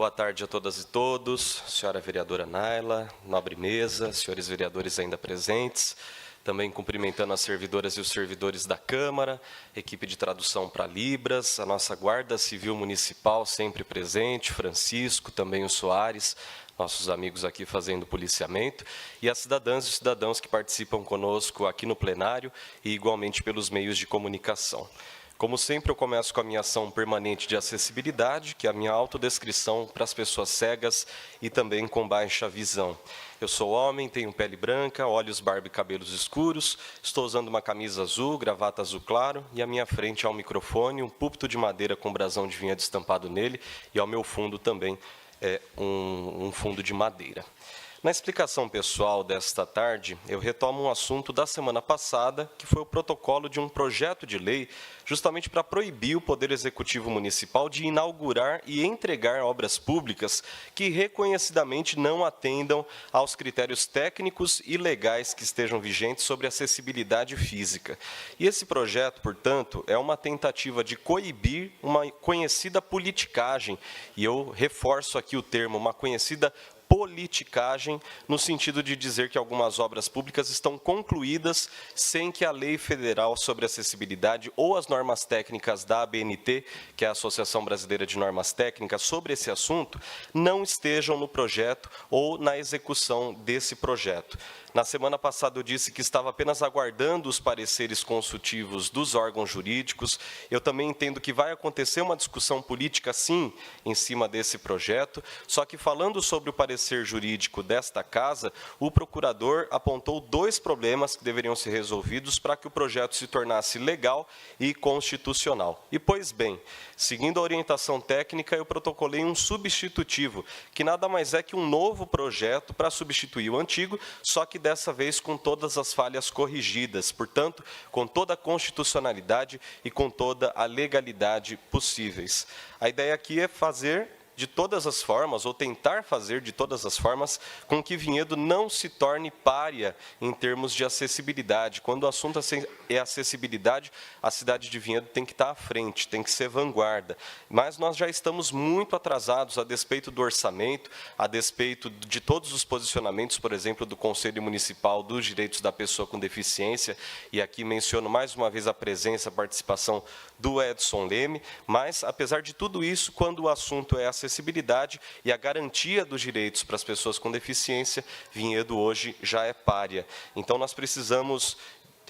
Boa tarde a todas e todos, senhora vereadora Naila, nobre mesa, senhores vereadores ainda presentes, também cumprimentando as servidoras e os servidores da Câmara, equipe de tradução para Libras, a nossa Guarda Civil Municipal sempre presente, Francisco, também o Soares, nossos amigos aqui fazendo policiamento, e as cidadãs e cidadãos que participam conosco aqui no plenário e igualmente pelos meios de comunicação. Como sempre, eu começo com a minha ação permanente de acessibilidade, que é a minha autodescrição para as pessoas cegas e também com baixa visão. Eu sou homem, tenho pele branca, olhos, barba e cabelos escuros, estou usando uma camisa azul, gravata azul claro, e à minha frente há um microfone, um púlpito de madeira com brasão de vinhedo estampado nele, e ao meu fundo também é um fundo de madeira. Na explicação pessoal desta tarde, eu retomo um assunto da semana passada, que foi o protocolo de um projeto de lei justamente para proibir o Poder Executivo Municipal de inaugurar e entregar obras públicas que reconhecidamente não atendam aos critérios técnicos e legais que estejam vigentes sobre acessibilidade física. E esse projeto, portanto, é uma tentativa de coibir uma conhecida politicagem, e eu reforço aqui o termo, uma conhecida politicagem, no sentido de dizer que algumas obras públicas estão concluídas sem que a lei federal sobre acessibilidade ou as normas técnicas da ABNT, que é a Associação Brasileira de Normas Técnicas, sobre esse assunto, não estejam no projeto ou na execução desse projeto. Na semana passada eu disse que estava apenas aguardando os pareceres consultivos dos órgãos jurídicos. Eu também entendo que vai acontecer uma discussão política, sim, em cima desse projeto, só que falando sobre o parecer jurídico desta casa, o procurador apontou 2 problemas que deveriam ser resolvidos para que o projeto se tornasse legal e constitucional. E, pois bem, seguindo a orientação técnica, eu protocolei um substitutivo, que nada mais é que um novo projeto para substituir o antigo, só que dessa vez com todas as falhas corrigidas, portanto, com toda a constitucionalidade e com toda a legalidade possíveis. A ideia aqui é fazer de todas as formas, ou tentar fazer de todas as formas, com que Vinhedo não se torne pária em termos de acessibilidade. Quando o assunto é acessibilidade, a cidade de Vinhedo tem que estar à frente, tem que ser vanguarda. Mas nós já estamos muito atrasados a despeito do orçamento, a despeito de todos os posicionamentos, por exemplo, do Conselho Municipal dos Direitos da Pessoa com Deficiência, e aqui menciono mais uma vez a presença, a participação do Edson Leme, mas, apesar de tudo isso, quando o assunto é acessibilidade e a garantia dos direitos para as pessoas com deficiência, Vinhedo hoje já é pária. Então, nós precisamos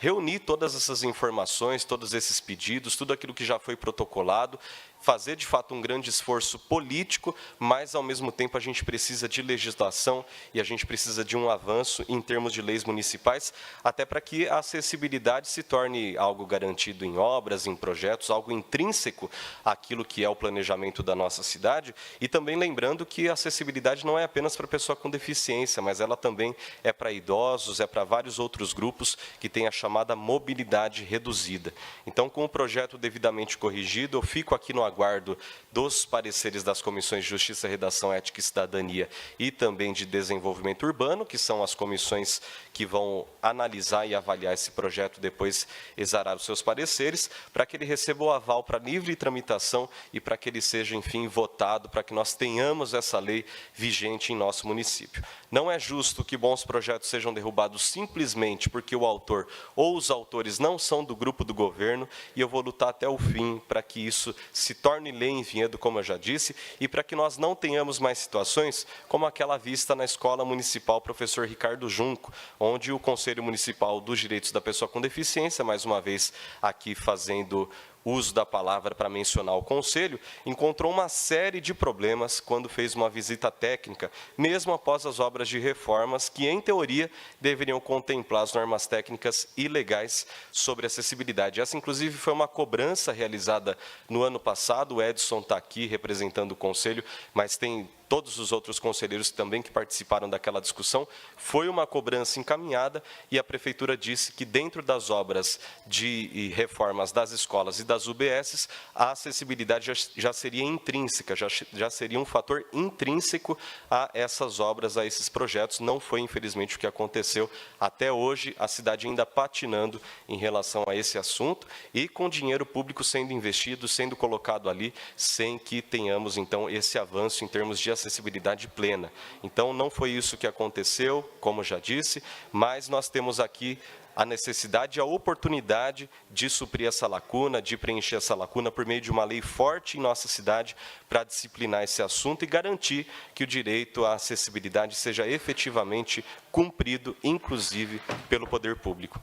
reunir todas essas informações, todos esses pedidos, tudo aquilo que já foi protocolado, fazer, de fato, um grande esforço político, mas, ao mesmo tempo, a gente precisa de legislação e a gente precisa de um avanço em termos de leis municipais, até para que a acessibilidade se torne algo garantido em obras, em projetos, algo intrínseco àquilo que é o planejamento da nossa cidade, e também lembrando que a acessibilidade não é apenas para pessoa com deficiência, mas ela também é para idosos, é para vários outros grupos que têm a chamada mobilidade reduzida. Então, com o projeto devidamente corrigido, eu fico aqui no aguardo dos pareceres das comissões de Justiça, Redação, Ética e Cidadania e também de Desenvolvimento Urbano, que são as comissões que vão analisar e avaliar esse projeto, depois exarar os seus pareceres, para que ele receba o aval para livre tramitação e para que ele seja, enfim, votado, para que nós tenhamos essa lei vigente em nosso município. Não é justo que bons projetos sejam derrubados simplesmente porque o autor ou os autores não são do grupo do governo, e eu vou lutar até o fim para que isso se torne lei em Vinhedo, como eu já disse, e para que nós não tenhamos mais situações como aquela vista na Escola Municipal Professor Ricardo Junco, onde o Conselho Municipal dos Direitos da Pessoa com Deficiência, mais uma vez aqui fazendo uso da palavra para mencionar o Conselho, encontrou uma série de problemas quando fez uma visita técnica, mesmo após as obras de reformas que, em teoria, deveriam contemplar as normas técnicas e legais sobre acessibilidade. Essa, inclusive, foi uma cobrança realizada no ano passado. O Edson está aqui representando o Conselho, mas tem todos os outros conselheiros também que participaram daquela discussão, foi uma cobrança encaminhada e a Prefeitura disse que dentro das obras de reformas das escolas e das UBSs, a acessibilidade já seria intrínseca, já seria um fator intrínseco a essas obras, a esses projetos. Não foi, infelizmente, o que aconteceu até hoje, a cidade ainda patinando em relação a esse assunto e com dinheiro público sendo investido, sendo colocado ali, sem que tenhamos, então, esse avanço em termos de acessibilidade plena. Então, não foi isso que aconteceu, como já disse, mas nós temos aqui a necessidade e a oportunidade de suprir essa lacuna, de preencher essa lacuna por meio de uma lei forte em nossa cidade para disciplinar esse assunto e garantir que o direito à acessibilidade seja efetivamente cumprido, inclusive pelo poder público.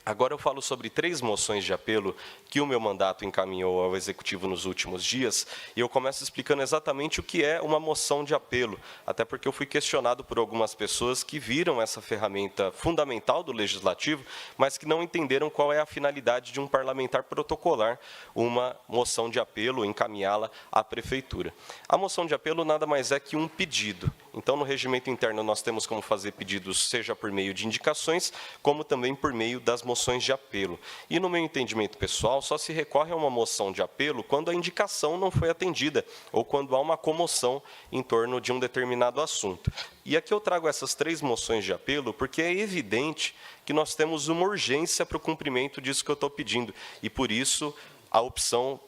Agora eu falo sobre 3 moções de apelo que o meu mandato encaminhou ao Executivo nos últimos dias, e eu começo explicando exatamente o que é uma moção de apelo, até porque eu fui questionado por algumas pessoas que viram essa ferramenta fundamental do Legislativo, mas que não entenderam qual é a finalidade de um parlamentar protocolar uma moção de apelo, encaminhá-la à Prefeitura. A moção de apelo nada mais é que um pedido. Então, no regimento interno, nós temos como fazer pedidos, seja por meio de indicações, como também por meio das moções de apelo. E, no meu entendimento pessoal, só se recorre a uma moção de apelo quando a indicação não foi atendida ou quando há uma comoção em torno de um determinado assunto. E aqui eu trago essas 3 moções de apelo porque é evidente que nós temos uma urgência para o cumprimento disso que eu estou pedindo. E, por isso, a opção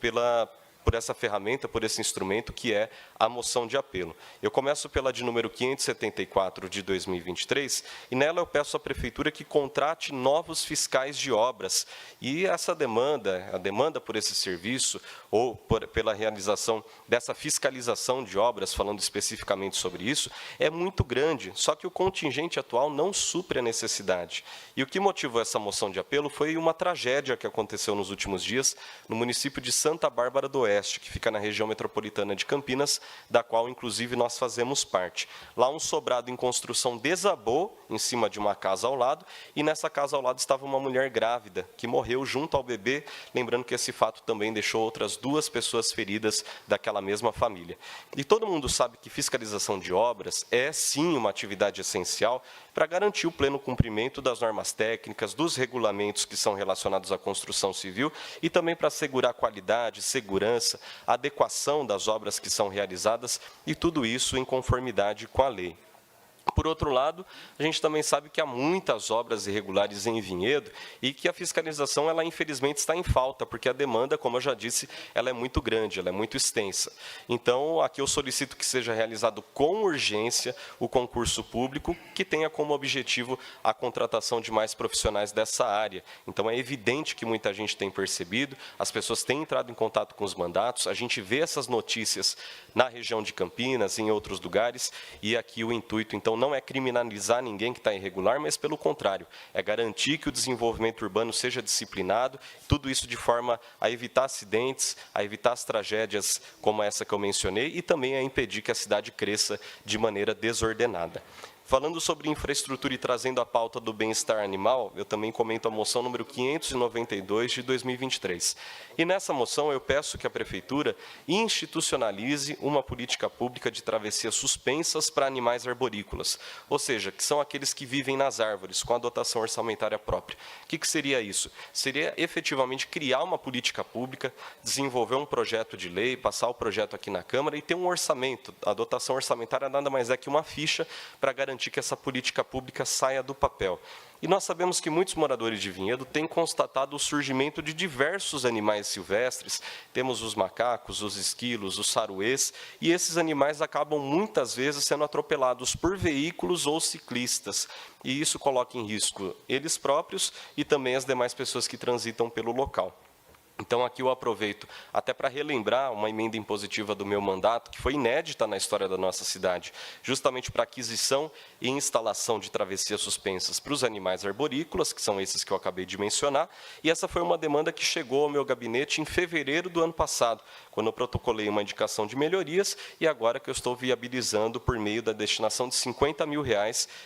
por essa ferramenta, por esse instrumento, que é a moção de apelo. Eu começo pela de número 574 de 2023, e nela eu peço à Prefeitura que contrate novos fiscais de obras. E essa demanda, a demanda por esse serviço, ou pela realização dessa fiscalização de obras, falando especificamente sobre isso, é muito grande, só que o contingente atual não supre a necessidade. E o que motivou essa moção de apelo foi uma tragédia que aconteceu nos últimos dias no município de Santa Bárbara do Oeste, que fica na região metropolitana de Campinas, da qual, inclusive, nós fazemos parte. Lá, um sobrado em construção desabou em cima de uma casa ao lado, e nessa casa ao lado estava uma mulher grávida, que morreu junto ao bebê, lembrando que esse fato também deixou outras 2 pessoas feridas daquela mesma família. E todo mundo sabe que fiscalização de obras é, sim, uma atividade essencial para garantir o pleno cumprimento das normas técnicas, dos regulamentos que são relacionados à construção civil e também para assegurar qualidade, segurança, adequação das obras que são realizadas e tudo isso em conformidade com a lei. Por outro lado, a gente também sabe que há muitas obras irregulares em Vinhedo e que a fiscalização, ela infelizmente está em falta, porque a demanda, como eu já disse, ela é muito grande, ela é muito extensa. Então, aqui eu solicito que seja realizado com urgência o concurso público, que tenha como objetivo a contratação de mais profissionais dessa área. Então, é evidente que muita gente tem percebido, as pessoas têm entrado em contato com os mandatos, a gente vê essas notícias na região de Campinas, em outros lugares, e aqui o intuito, então, não é criminalizar ninguém que está irregular, mas, pelo contrário, é garantir que o desenvolvimento urbano seja disciplinado, tudo isso de forma a evitar acidentes, a evitar as tragédias como essa que eu mencionei e também a impedir que a cidade cresça de maneira desordenada. Falando sobre infraestrutura e trazendo a pauta do bem-estar animal, eu também comento a moção número 592 de 2023. E nessa moção eu peço que a Prefeitura institucionalize uma política pública de travessias suspensas para animais arborícolas, ou seja, que são aqueles que vivem nas árvores, com a dotação orçamentária própria. O que seria isso? Seria efetivamente criar uma política pública, desenvolver um projeto de lei, passar o projeto aqui na Câmara e ter um orçamento. A dotação orçamentária nada mais é que uma ficha para garantir que essa política pública saia do papel. E nós sabemos que muitos moradores de Vinhedo têm constatado o surgimento de diversos animais silvestres, temos os macacos, os esquilos, os saruês, e esses animais acabam muitas vezes sendo atropelados por veículos ou ciclistas, e isso coloca em risco eles próprios e também as demais pessoas que transitam pelo local. Então, aqui eu aproveito até para relembrar uma emenda impositiva do meu mandato, que foi inédita na história da nossa cidade, justamente para aquisição e instalação de travessias suspensas para os animais arborícolas, que são esses que eu acabei de mencionar, e essa foi uma demanda que chegou ao meu gabinete em fevereiro do ano passado, quando eu protocolei uma indicação de melhorias e agora que eu estou viabilizando por meio da destinação de R$50 mil,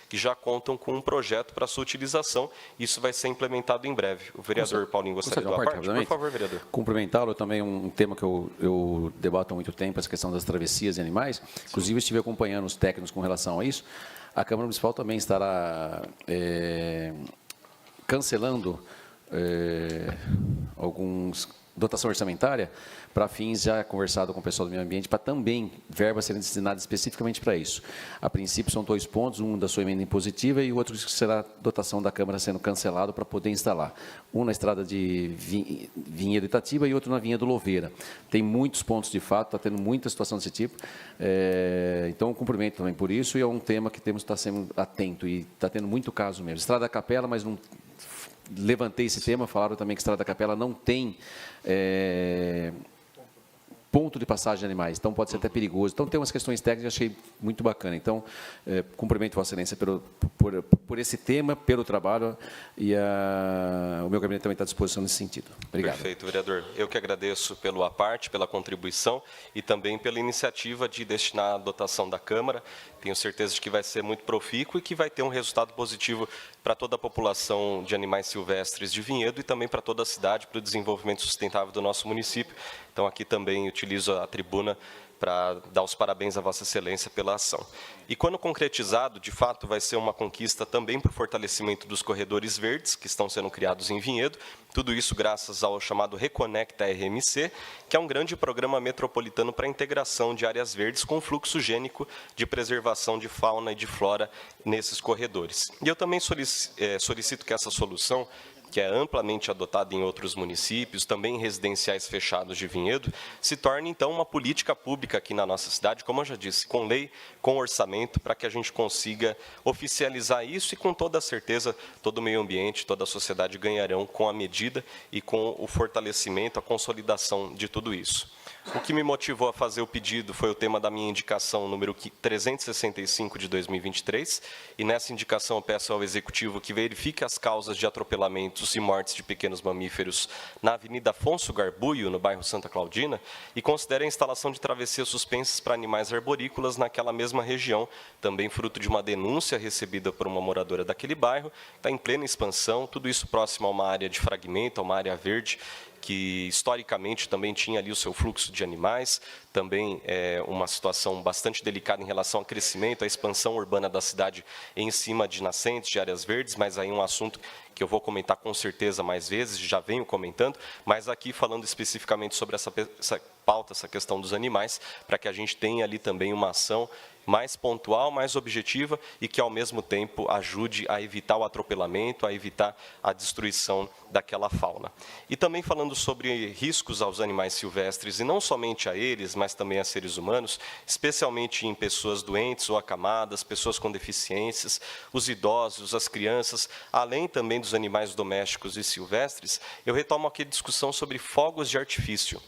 que já contam com um projeto para sua utilização. Isso vai ser implementado em breve. O vereador Paulinho gostaria de dar parte? Por favor, vereador. Cumprimentá-lo também, um tema que eu debato há muito tempo, essa questão das travessias de animais. Inclusive, eu estive acompanhando os técnicos com relação a isso. A Câmara Municipal também estará cancelando alguns dotação orçamentária para fins já conversado com o pessoal do meio ambiente, para também verbas serem destinadas especificamente para isso. A princípio, são 2 pontos, um da sua emenda impositiva e o outro que será dotação da Câmara sendo cancelado para poder instalar. Um na estrada de Vinhedo Itatiba e outro na Vinha do Louveira. Tem muitos pontos de fato, está tendo muita situação desse tipo, então cumprimento também por isso e é um tema que temos que estar sendo atento e está tendo muito caso mesmo. Estrada da Capela, mas não... Levantei esse tema, falaram também que Estrada da Capela não tem ponto de passagem de animais, então pode ser até perigoso. Então, tem umas questões técnicas que achei muito bacana. Então, cumprimento Vossa Excelência por esse tema, pelo trabalho, e o meu gabinete também está à disposição nesse sentido. Obrigado. Perfeito, vereador. Eu que agradeço pelo aparte, pela contribuição e também pela iniciativa de destinar a dotação da Câmara. Tenho certeza de que vai ser muito profícuo e que vai ter um resultado positivo para toda a população de animais silvestres de Vinhedo e também para toda a cidade, para o desenvolvimento sustentável do nosso município. Então, aqui também utilizo a tribuna para dar os parabéns a Vossa Excelência pela ação. E quando concretizado, de fato, vai ser uma conquista também para o fortalecimento dos corredores verdes que estão sendo criados em Vinhedo, tudo isso graças ao chamado Reconecta RMC, que é um grande programa metropolitano para a integração de áreas verdes com fluxo gênico de preservação de fauna e de flora nesses corredores. E eu também solicito que essa solução, que é amplamente adotada em outros municípios, também em residenciais fechados de Vinhedo, se torne, então, uma política pública aqui na nossa cidade, como eu já disse, com lei, com orçamento, para que a gente consiga oficializar isso e, com toda certeza, todo o meio ambiente, toda a sociedade ganharão com a medida e com o fortalecimento, a consolidação de tudo isso. O que me motivou a fazer o pedido foi o tema da minha indicação número 365 de 2023, e nessa indicação eu peço ao Executivo que verifique as causas de atropelamentos e mortes de pequenos mamíferos na Avenida Afonso Garbuio, no bairro Santa Claudina, e considere a instalação de travessias suspensas para animais arborícolas naquela mesma região, também fruto de uma denúncia recebida por uma moradora daquele bairro, está em plena expansão, tudo isso próximo a uma área de fragmento, a uma área verde, que historicamente também tinha ali o seu fluxo de animais, também uma situação bastante delicada em relação ao crescimento, à expansão urbana da cidade em cima de nascentes, de áreas verdes, mas aí um assunto que eu vou comentar com certeza mais vezes, já venho comentando, mas aqui falando especificamente sobre essa pauta, essa questão dos animais, para que a gente tenha ali também uma ação mais pontual, mais objetiva e que, ao mesmo tempo, ajude a evitar o atropelamento, a evitar a destruição daquela fauna. E também falando sobre riscos aos animais silvestres, e não somente a eles, mas também a seres humanos, especialmente em pessoas doentes ou acamadas, pessoas com deficiências, os idosos, as crianças, além também dos animais domésticos e silvestres, eu retomo aqui a discussão sobre fogos de artifício.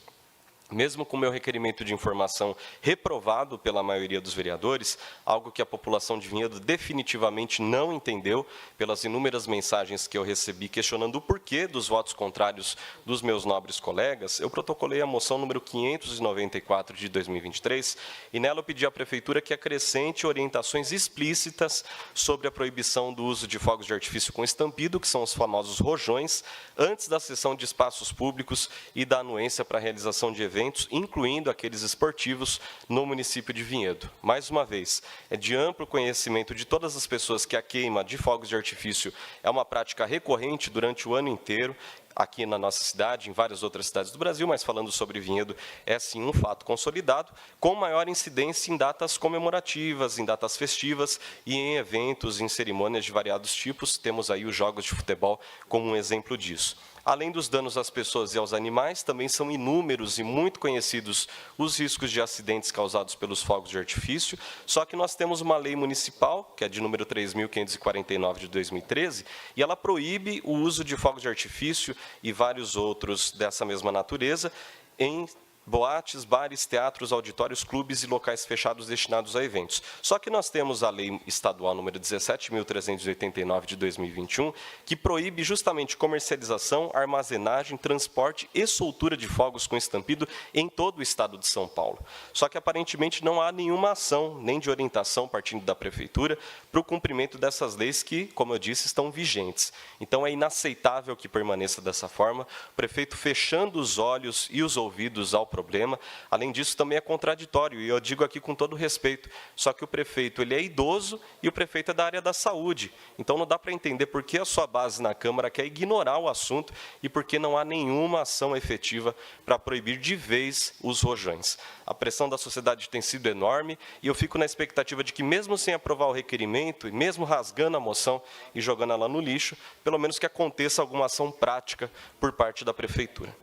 Mesmo com o meu requerimento de informação reprovado pela maioria dos vereadores, algo que a população de Vinhedo definitivamente não entendeu, pelas inúmeras mensagens que eu recebi questionando o porquê dos votos contrários dos meus nobres colegas, eu protocolei a moção número 594 de 2023, e nela eu pedi à Prefeitura que acrescente orientações explícitas sobre a proibição do uso de fogos de artifício com estampido, que são os famosos rojões, antes da cessão de espaços públicos e da anuência para a realização de eventos, incluindo aqueles esportivos, no município de Vinhedo. Mais uma vez, é de amplo conhecimento de todas as pessoas que a queima de fogos de artifício é uma prática recorrente durante o ano inteiro, aqui na nossa cidade, em várias outras cidades do Brasil, mas falando sobre Vinhedo, é sim um fato consolidado, com maior incidência em datas comemorativas, em datas festivas e em eventos, em cerimônias de variados tipos. Temos aí os jogos de futebol como um exemplo disso. Além dos danos às pessoas e aos animais, também são inúmeros e muito conhecidos os riscos de acidentes causados pelos fogos de artifício, só que nós temos uma lei municipal, que é de número 3.549 de 2013, e ela proíbe o uso de fogos de artifício e vários outros dessa mesma natureza em boates, bares, teatros, auditórios, clubes e locais fechados destinados a eventos. Só que nós temos a Lei Estadual número 17.389 de 2021, que proíbe justamente comercialização, armazenagem, transporte e soltura de fogos com estampido em todo o estado de São Paulo. Só que aparentemente não há nenhuma ação, nem de orientação partindo da Prefeitura, para o cumprimento dessas leis que, como eu disse, estão vigentes. Então é inaceitável que permaneça dessa forma, o prefeito fechando os olhos e os ouvidos ao problema. Além disso, também é contraditório, e eu digo aqui com todo respeito, só que o prefeito ele é idoso e o prefeito é da área da saúde. Então não dá para entender por que a sua base na Câmara quer ignorar o assunto e por que não há nenhuma ação efetiva para proibir de vez os rojões. A pressão da sociedade tem sido enorme e eu fico na expectativa de que, mesmo sem aprovar o requerimento e mesmo rasgando a moção e jogando ela no lixo, pelo menos que aconteça alguma ação prática por parte da Prefeitura.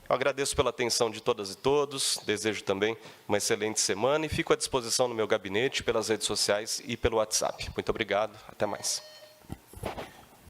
Eu agradeço pela atenção de todas e todos, desejo também uma excelente semana e fico à disposição no meu gabinete, pelas redes sociais e pelo WhatsApp. Muito obrigado, até mais.